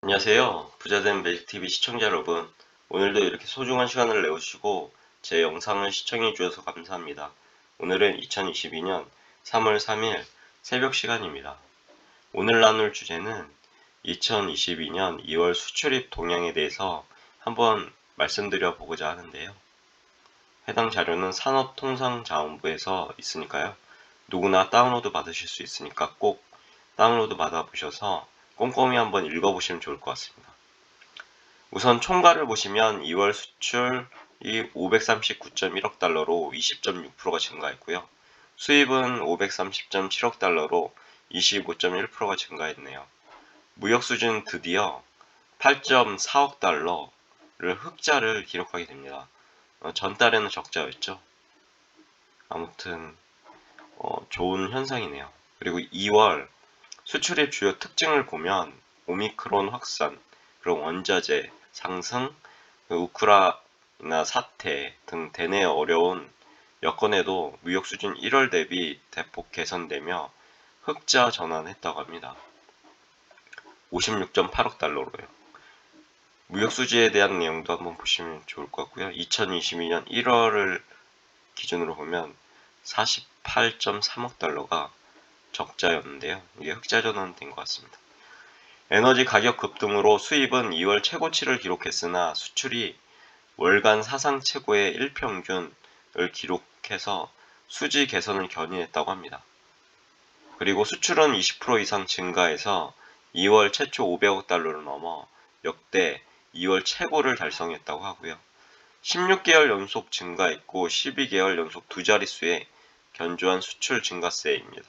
안녕하세요. 부자된 매직TV 시청자 여러분. 오늘도 이렇게 소중한 시간을 내오시고 제 영상을 시청해 주셔서 감사합니다. 오늘은 2022년 3월 3일 새벽 시간입니다. 오늘 나눌 주제는 2022년 2월 수출입 동향에 대해서 한번 말씀드려 보고자 하는데요. 해당 자료는 산업통상자원부에서 있으니까요. 누구나 다운로드 받으실 수 있으니까 꼭 다운로드 받아 보셔서 꼼꼼히 한번 읽어보시면 좋을 것 같습니다. 우선 총괄을 보시면 2월 수출이 539.1억 달러로 20.6%가 증가했고요. 수입은 530.7억 달러로 25.1%가 증가했네요. 무역 수준 드디어 8.4억 달러를 흑자를 기록하게 됩니다. 전달에는 적자였죠. 아무튼 좋은 현상이네요. 그리고 2월 수출의 주요 특징을 보면 오미크론 확산, 그리고 원자재 상승, 우크라이나 사태 등 대내 어려운 여건에도 무역 수준 1월 대비 대폭 개선되며 흑자 전환했다고 합니다. 56.8억 달러로요. 무역 수지에 대한 내용도 한번 보시면 좋을 것 같고요. 2022년 1월을 기준으로 보면 48.3억 달러가 적자였는데요. 이게 흑자 전환된 것 같습니다. 에너지 가격 급등으로 수입은 2월 최고치를 기록했으나 수출이 월간 사상 최고의 일평균을 기록해서 수지 개선을 견인했다고 합니다. 그리고 수출은 20% 이상 증가해서 2월 최초 500억 달러를 넘어 역대 2월 최고를 달성했다고 하고요. 16개월 연속 증가했고 12개월 연속 두 자릿수의 견조한 수출 증가세입니다.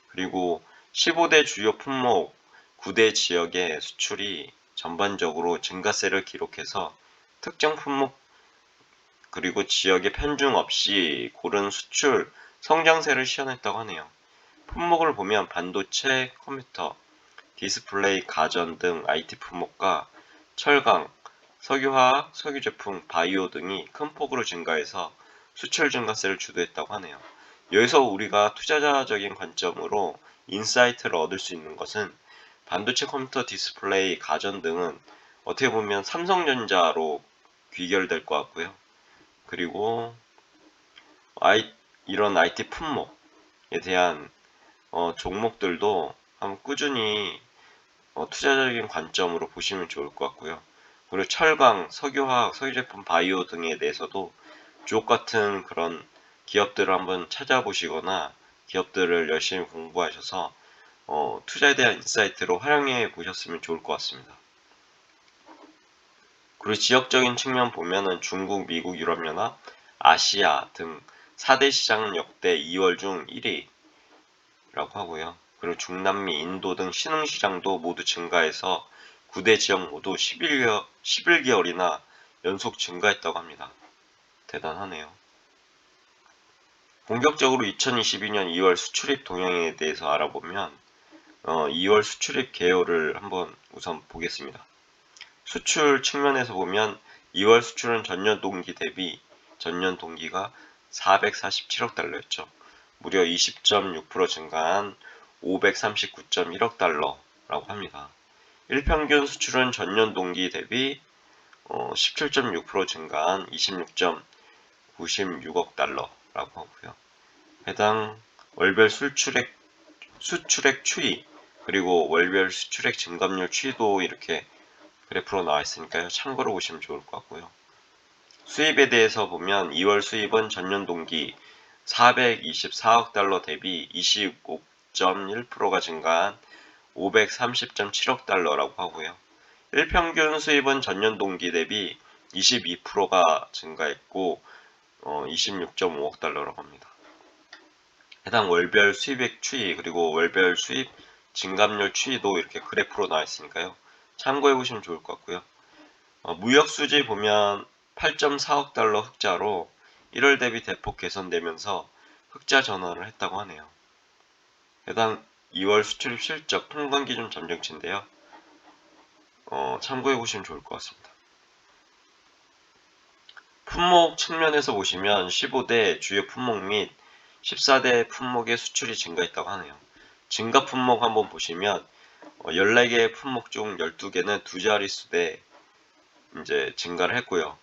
그리고 15대 주요 품목 9대 지역의 수출이 전반적으로 증가세를 기록해서 특정 품목 그리고 지역의 편중 없이 고른 수출 성장세를 시현했다고 하네요. 품목을 보면 반도체, 컴퓨터, 디스플레이, 가전 등 IT 품목과 철강, 석유화학, 석유제품, 바이오 등이 큰 폭으로 증가해서 수출 증가세를 주도했다고 하네요. 여기서 우리가 투자자적인 관점으로 인사이트를 얻을 수 있는 것은 반도체, 컴퓨터, 디스플레이, 가전 등은 어떻게 보면 삼성전자로 귀결될 것 같고요. 그리고 이런 IT 품목에 대한 종목들도 한번 꾸준히 투자적인 관점으로 보시면 좋을 것 같고요. 그리고 철강, 석유화학, 석유제품, 바이오 등에 대해서도 주옥 같은 그런 기업들을 한번 찾아보시거나 기업들을 열심히 공부하셔서 투자에 대한 인사이트로 활용해 보셨으면 좋을 것 같습니다. 그리고 지역적인 측면 보면은 중국, 미국, 유럽연합, 아시아 등 4대 시장은 역대 2월 중 1위라고 하고요. 그리고 중남미, 인도 등 신흥시장도 모두 증가해서 9대 지역 모두 11개월이나 연속 증가했다고 합니다. 대단하네요. 본격적으로 2022년 2월 수출입 동향에 대해서 알아보면 2월 수출입 개요를 한번 우선 보겠습니다. 수출 측면에서 보면 2월 수출은 전년 동기 대비 전년 동기가 447억 달러였죠. 무려 20.6% 증가한 539.1억 달러라고 합니다. 일평균 수출은 전년 동기 대비 17.6% 증가한 26.96억 달러라고 하고요. 해당 월별 수출액 추이 그리고 월별 수출액 증감률 추이도 이렇게 그래프로 나와 있으니까요. 참고로 보시면 좋을 것 같고요. 수입에 대해서 보면 2월 수입은 전년 동기 424억 달러 대비 25.1%가 증가한 530.7억 달러라고 하고요. 일평균 수입은 전년 동기 대비 22%가 증가했고 26.5억 달러라고 합니다. 해당 월별 수입액 추이 그리고 월별 수입 증감률 추이도 이렇게 그래프로 나와 있으니까요. 참고해 보시면 좋을 것 같고요. 무역 수지 보면 8.4억 달러 흑자로 1월 대비 대폭 개선되면서 흑자 전환을 했다고 하네요. 해당 2월 수출입 실적 통관기준 잠정치인데요. 참고해 보시면 좋을 것 같습니다. 품목 측면에서 보시면 15대 주요 품목 및 14대 품목의 수출이 증가했다고 하네요. 증가 품목 한번 보시면 14개의 품목 중 12개는 두 자릿수대 이제 증가를 했고요.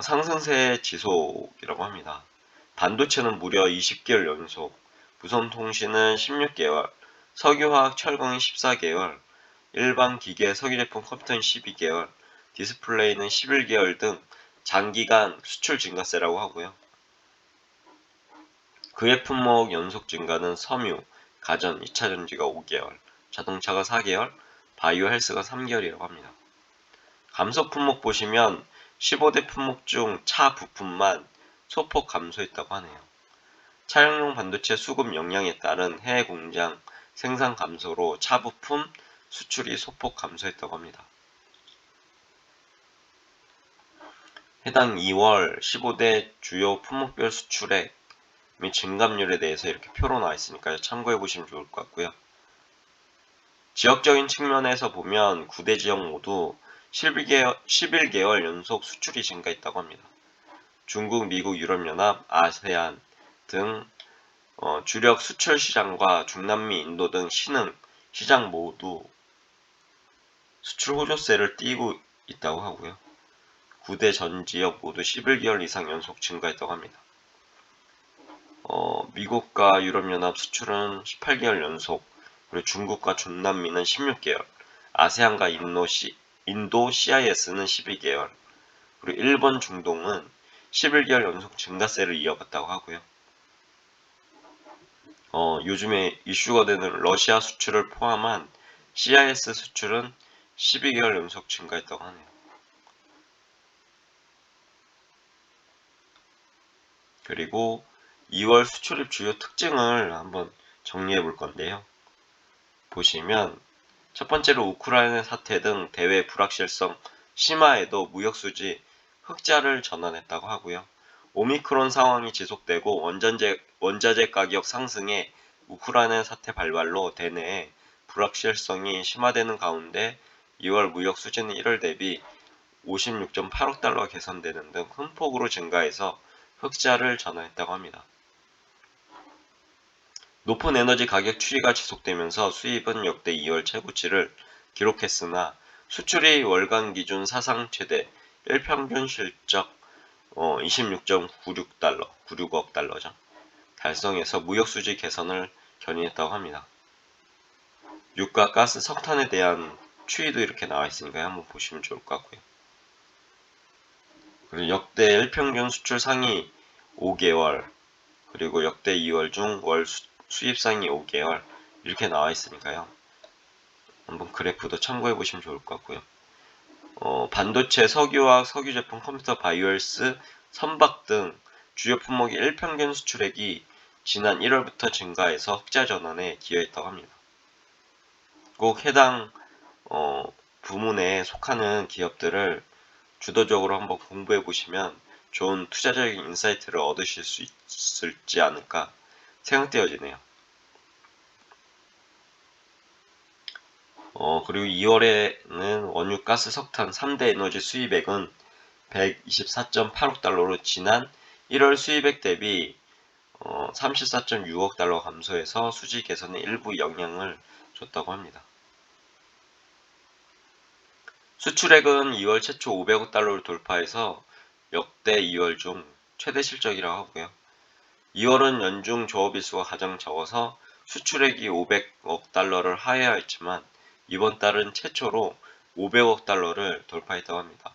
상승세 지속이라고 합니다. 반도체는 무려 20개월 연속, 무선통신은 16개월, 석유화학 철강이 14개월, 일반 기계, 석유제품, 컴퓨터는 12개월, 디스플레이는 11개월 등 장기간 수출 증가세라고 하고요. 그의 품목 연속 증가는 섬유, 가전, 2차전지가 5개월, 자동차가 4개월, 바이오 헬스가 3개월이라고 합니다. 감소 품목 보시면 15대 품목 중 차 부품만 소폭 감소했다고 하네요. 차량용 반도체 수급 역량에 따른 해외 공장 생산 감소로 차 부품 수출이 소폭 감소했다고 합니다. 해당 2월 15대 주요 품목별 수출액 및 증감률에 대해서 이렇게 표로 나와 있으니까 참고해 보시면 좋을 것 같고요. 지역적인 측면에서 보면 9대 지역 모두 11개월 연속 수출이 증가했다고 합니다. 중국, 미국, 유럽연합, 아세안 등 주력 수출 시장과 중남미, 인도 등 신흥 시장 모두 수출 호조세를 띄고 있다고 하고요. 9대 전 지역 모두 11개월 이상 연속 증가했다고 합니다. 미국과 유럽연합 수출은 18개월 연속, 그리고 중국과 중남미는 16개월, 아세안과 인도 CIS는 12개월, 그리고 일본, 중동은 11개월 연속 증가세를 이어갔다고 하고요. 요즘에 이슈가 되는 러시아 수출을 포함한 CIS 수출은 12개월 연속 증가했다고 하네요. 그리고 2월 수출입 주요 특징을 한번 정리해 볼 건데요. 보시면 첫 번째로 우크라이나 사태 등 대외 불확실성 심화에도 무역수지 흑자를 전환했다고 하고요. 오미크론 상황이 지속되고 원자재 가격 상승에 우크라이나 사태 발발로 대내 불확실성이 심화되는 가운데 2월 무역 수지는 1월 대비 56.8억 달러 개선되는 등 큰 폭으로 증가해서 흑자를 전환했다고 합니다. 높은 에너지 가격 추이가 지속되면서 수입은 역대 2월 최고치를 기록했으나 수출이 월간 기준 사상 최대 일평균 실적 96.96억 달러죠. 달성해서 무역수지 개선을 견인했다고 합니다. 유가, 가스, 석탄에 대한 추이도 이렇게 나와 있으니까 한번 보시면 좋을 것 같고요. 그리고 역대 일평균 수출 상위 5개월, 그리고 역대 2월 중 월 수입 상위 5개월 이렇게 나와 있으니까요. 한번 그래프도 참고해 보시면 좋을 것 같고요. 반도체, 석유화학, 석유제품, 컴퓨터, 바이오헬스, 선박 등 주요 품목의 일평균 수출액이 지난 1월부터 증가해서 흑자 전환에 기여했다고 합니다. 꼭 해당 부문에 속하는 기업들을 주도적으로 한번 공부해 보시면 좋은 투자적인 인사이트를 얻으실 수 있을지 않을까 생각되어지네요. 그리고 2월에는 원유, 가스, 석탄 3대 에너지 수입액은 124.8억 달러로 지난 1월 수입액 대비 34.6억 달러 감소해서 수지 개선에 일부 영향을 줬다고 합니다. 수출액은 2월 최초 500억 달러를 돌파해서 역대 2월 중 최대 실적이라고 하고요. 2월은 연중 조업일수가 가장 적어서 수출액이 500억 달러를 하회하였지만 이번 달은 최초로 500억 달러를 돌파했다고 합니다.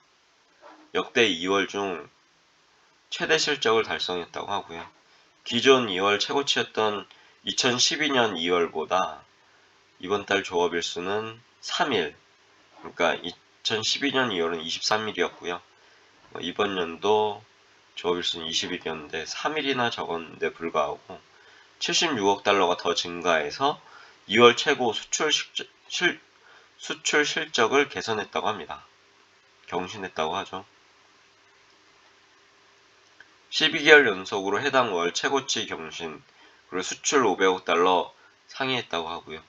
역대 2월 중 최대 실적을 달성했다고 하고요. 기존 2월 최고치였던 2012년 2월보다 이번 달 조업일수는 3일, 그러니까 2012년 2월은 23일이었고요. 이번 연도 조업일수는 20일이었는데 3일이나 적었는데 불구하고 76억 달러가 더 증가해서 2월 최고 수출 실적을 개선했다고 합니다. 경신했다고 하죠. 12개월 연속으로 해당 월 최고치 경신, 그리고 수출 500억 달러 상회했다고 하고요.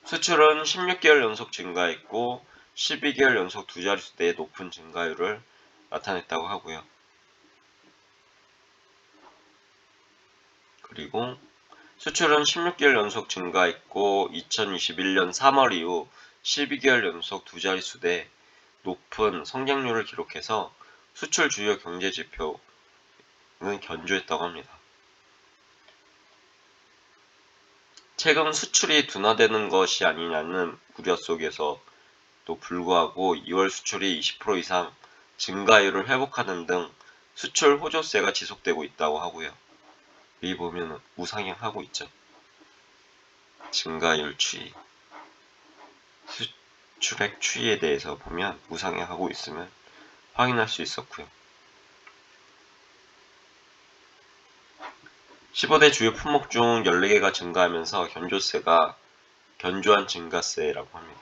수출은 16개월 연속 증가했고 12개월 연속 두 자릿수대의 높은 증가율을 나타냈다고 하고요. 그리고 수출은 16개월 연속 증가했고 2021년 3월 이후 12개월 연속 두 자릿수 대 높은 성장률을 기록해서 수출 주요 경제 지표는 견조했다고 합니다. 최근 수출이 둔화되는 것이 아니냐는 우려 속에서도 불구하고 2월 수출이 20% 이상 증가율을 회복하는 등 수출 호조세가 지속되고 있다고 하고요. 여기 보면 우상향하고 있죠. 증가율 추이, 수출액 추이에 대해서 보면 우상향하고 있으면 확인할 수 있었고요. 15대 주요 품목 중 14개가 증가하면서 견조한 증가세라고 합니다.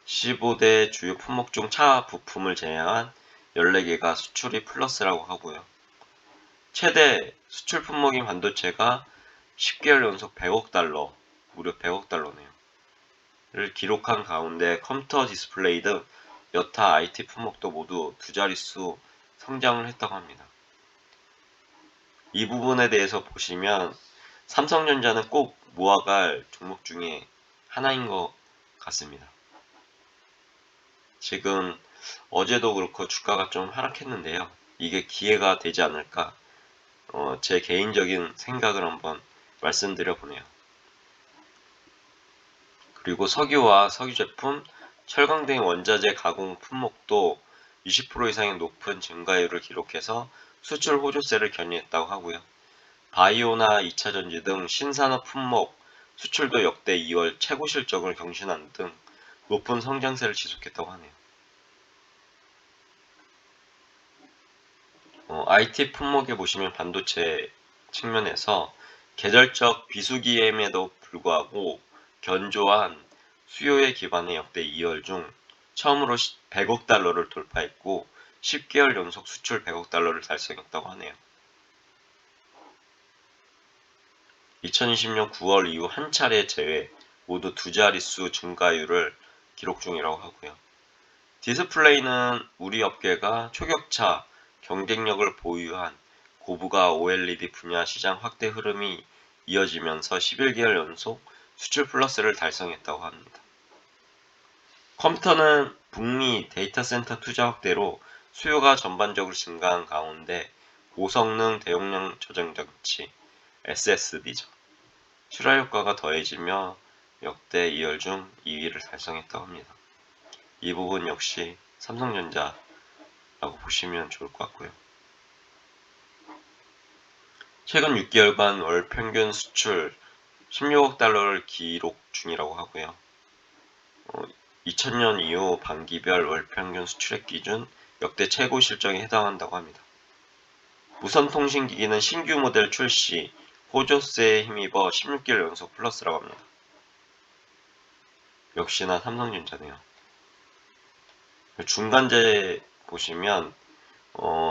15대 주요 품목 중 차 부품을 제외한 14개가 수출이 플러스라고 하고요. 최대 수출 품목인 반도체가 10개월 연속 100억 달러, 무려 100억 달러네요. 를 기록한 가운데 컴퓨터 디스플레이 등 여타 IT 품목도 모두 두 자릿수 성장을 했다고 합니다. 이 부분에 대해서 보시면 삼성전자는 꼭 모아갈 종목 중에 하나인 것 같습니다. 지금 어제도 그렇고 주가가 좀 하락했는데요. 이게 기회가 되지 않을까 제 개인적인 생각을 한번 말씀드려 보네요. 그리고 석유와 석유 제품, 철강 등 원자재 가공 품목도 20% 이상의 높은 증가율을 기록해서 수출 호조세를 견인했다고 하고요. 바이오나 2차전지 등 신산업 품목 수출도 역대 2월 최고 실적을 경신하는 등 높은 성장세를 지속했다고 하네요. IT 품목에 보시면 반도체 측면에서 계절적 비수기임에도 불구하고 견조한 수요에 기반해 역대 2월 중 처음으로 100억 달러를 돌파했고 10개월 연속 수출 100억 달러를 달성했다고 하네요. 2020년 9월 이후 한 차례 제외 모두 두 자릿수 증가율을 기록 중이라고 하고요. 디스플레이는 우리 업계가 초격차 경쟁력을 보유한 고부가 OLED 분야 시장 확대 흐름이 이어지면서 11개월 연속 수출 플러스를 달성했다고 합니다. 컴퓨터는 북미 데이터 센터 투자 확대로 수요가 전반적으로 증가한 가운데 고성능 대용량 저장 장치 SSD죠. 출하 효과가 더해지며 역대 2월 중 2위를 달성했다고 합니다. 이 부분 역시 삼성전자라고 보시면 좋을 것 같고요. 최근 6개월간 월 평균 수출 16억 달러를 기록 중이라고 하고요. 2000년 이후 반기별 월 평균 수출액 기준 역대 최고 실적에 해당한다고 합니다. 무선통신기기는 신규 모델 출시, 호조세에 힘입어 16개월 연속 플러스라고 합니다. 역시나 삼성전자네요. 중간재 보시면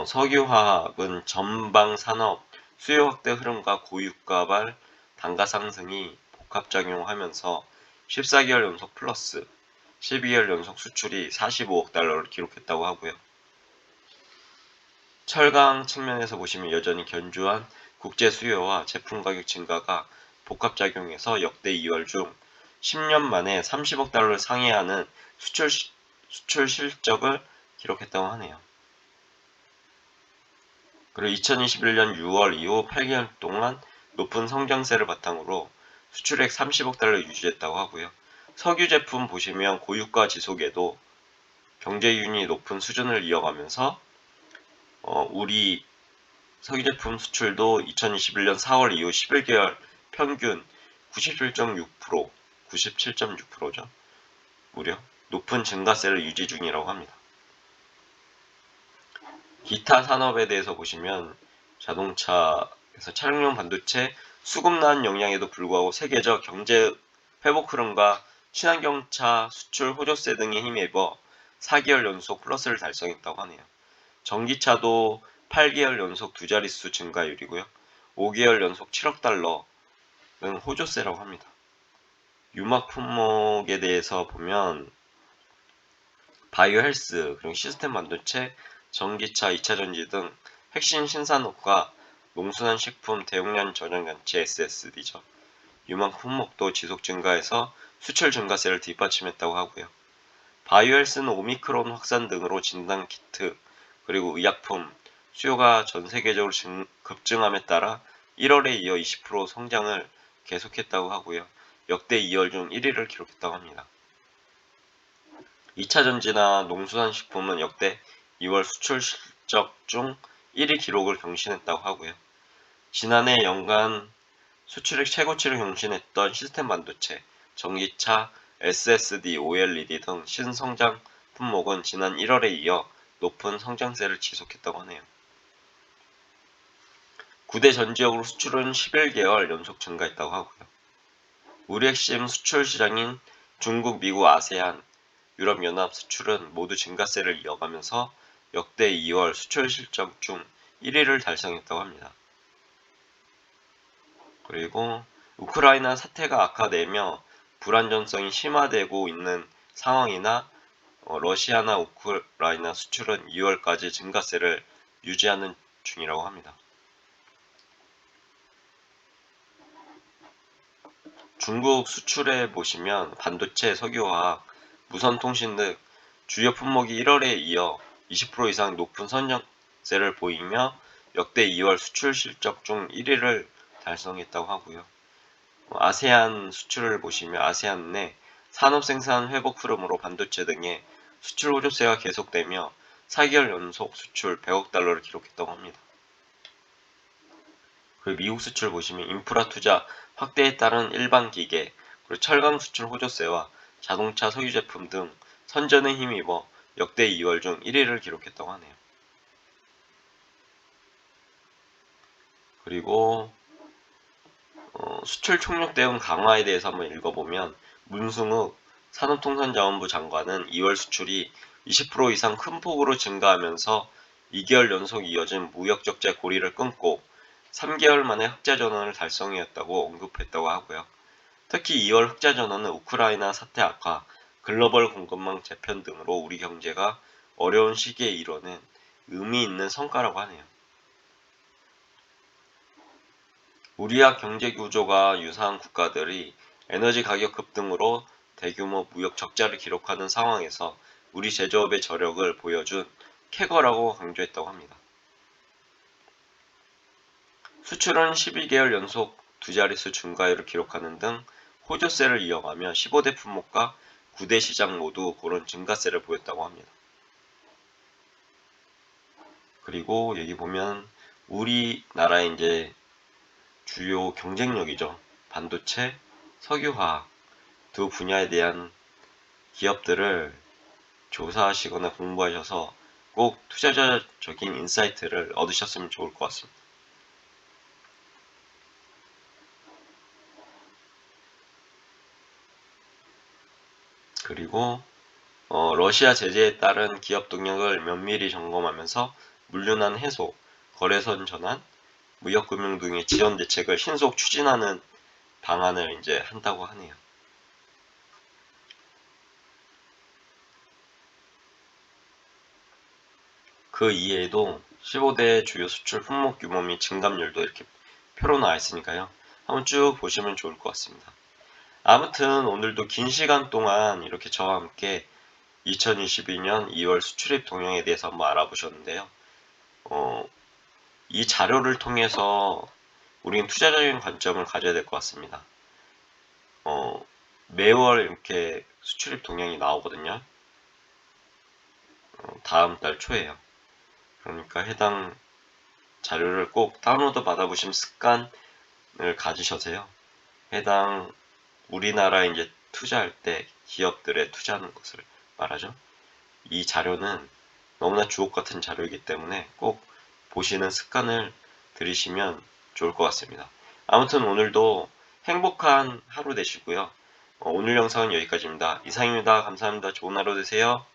석유화학은 전방 산업 수요 확대 흐름과 고유가발 단가 상승이 복합작용하면서 14개월 연속 플러스, 12개월 연속 수출이 45억 달러를 기록했다고 하고요. 철강 측면에서 보시면 여전히 견조한 국제 수요와 제품 가격 증가가 복합작용해서 역대 2월 중 10년 만에 30억 달러를 상회하는 수출 실적을 기록했다고 하네요. 그리고 2021년 6월 이후 8개월 동안 높은 성장세를 바탕으로 수출액 30억 달러 유지했다고 하고요. 석유 제품 보시면 고유가 지속에도 경제윤이 높은 수준을 이어가면서 우리 석유 제품 수출도 2021년 4월 이후 11개월 평균 97.6%, 97.6%죠. 무려 높은 증가세를 유지 중이라고 합니다. 기타 산업에 대해서 보시면 자동차에서 차량용 반도체 수급난 영향에도 불구하고 세계적 경제 회복 흐름과 친환경차 수출 호조세 등에 힘입어 4개월 연속 플러스를 달성했다고 하네요. 전기차도 8개월 연속 두 자릿수 증가율이고요. 5개월 연속 7억 달러는 호조세라고 합니다. 유막 품목에 대해서 보면 바이오 헬스, 그리고 시스템 반도체, 전기차, 2차전지 등 핵심 신산업과 농수산식품 대용량 저장장치 SSD죠. 유망 품목도 지속 증가해서 수출 증가세를 뒷받침했다고 하고요. 바이오헬스는 오미크론 확산 등으로 진단키트 그리고 의약품 수요가 전 세계적으로 급증함에 따라 1월에 이어 20% 성장을 계속했다고 하고요. 역대 2월 중 1위를 기록했다고 합니다. 2차 전지나 농수산식품은 역대 2월 수출 실적 중 1위 기록을 경신했다고 하고요. 지난해 연간 수출액 최고치를 경신했던 시스템 반도체, 전기차, SSD, OLED 등 신성장 품목은 지난 1월에 이어 높은 성장세를 지속했다고 하네요. 9대 전 지역으로 수출은 11개월 연속 증가했다고 하고요. 우리 핵심 수출 시장인 중국, 미국, 아세안, 유럽연합 수출은 모두 증가세를 이어가면서 역대 2월 수출 실적 중 1위를 달성했다고 합니다. 그리고 우크라이나 사태가 악화되며 불안정성이 심화되고 있는 상황이나 러시아나 우크라이나 수출은 2월까지 증가세를 유지하는 중이라고 합니다. 중국 수출에 보시면 반도체, 석유화학, 무선통신 등 주요 품목이 1월에 이어 20% 이상 높은 선정세를 보이며 역대 2월 수출 실적 중 1위를 달성했다고 하고요. 아세안 수출을 보시면 아세안 내 산업 생산 회복 흐름으로 반도체 등의 수출 호조세가 계속되며 4개월 연속 수출 100억 달러를 기록했다고 합니다. 그리고 미국 수출 보시면 인프라 투자 확대에 따른 일반 기계, 그리고 철강 수출 호조세와 자동차 석유 제품 등 선전에 힘입어 역대 2월 중 1위를 기록했다고 하네요. 그리고 수출 총력 대응 강화에 대해서 한번 읽어보면 문승욱 산업통상자원부 장관은 2월 수출이 20% 이상 큰 폭으로 증가하면서 2개월 연속 이어진 무역 적자 고리를 끊고 3개월 만에 흑자 전환을 달성했다고 언급했다고 하고요. 특히 2월 흑자 전환은 우크라이나 사태 악화, 글로벌 공급망 재편 등으로 우리 경제가 어려운 시기에 이뤄낸 의미 있는 성과라고 하네요. 우리와 경제 구조가 유사한 국가들이 에너지 가격 급등으로 대규모 무역 적자를 기록하는 상황에서 우리 제조업의 저력을 보여준 캐거라고 강조했다고 합니다. 수출은 12개월 연속 두 자릿수 증가율을 기록하는 등 호조세를 이어가며 15대 품목과 9대 시장 모두 그런 증가세를 보였다고 합니다. 그리고 여기 보면 우리나라의 이제 주요 경쟁력이죠. 반도체, 석유화학 두 분야에 대한 기업들을 조사하시거나 공부하셔서 꼭 투자자적인 인사이트를 얻으셨으면 좋을 것 같습니다. 그리고 러시아 제재에 따른 기업 동력을 면밀히 점검하면서 물류난 해소, 거래선 전환, 무역금융 등의 지원 대책을 신속 추진하는 방안을 이제 한다고 하네요. 그 이외에도 15대 주요 수출 품목 규모 및 증감률도 이렇게 표로 나와 있으니까요. 한번 쭉 보시면 좋을 것 같습니다. 아무튼 오늘도 긴 시간 동안 이렇게 저와 함께 2022년 2월 수출입 동향에 대해서 한번 알아보셨는데요. 이 자료를 통해서 우리는 투자적인 관점을 가져야 될 것 같습니다. 매월 이렇게 수출입 동향이 나오거든요. 다음 달 초에요. 그러니까 해당 자료를 꼭 다운로드 받아보시면 습관을 가지셔서요. 해당 우리나라에 이제 투자할 때 기업들에 투자하는 것을 말하죠. 이 자료는 너무나 주옥 같은 자료이기 때문에 꼭 보시는 습관을 들이시면 좋을 것 같습니다. 아무튼 오늘도 행복한 하루 되시고요. 오늘 영상은 여기까지입니다. 이상입니다. 감사합니다. 좋은 하루 되세요.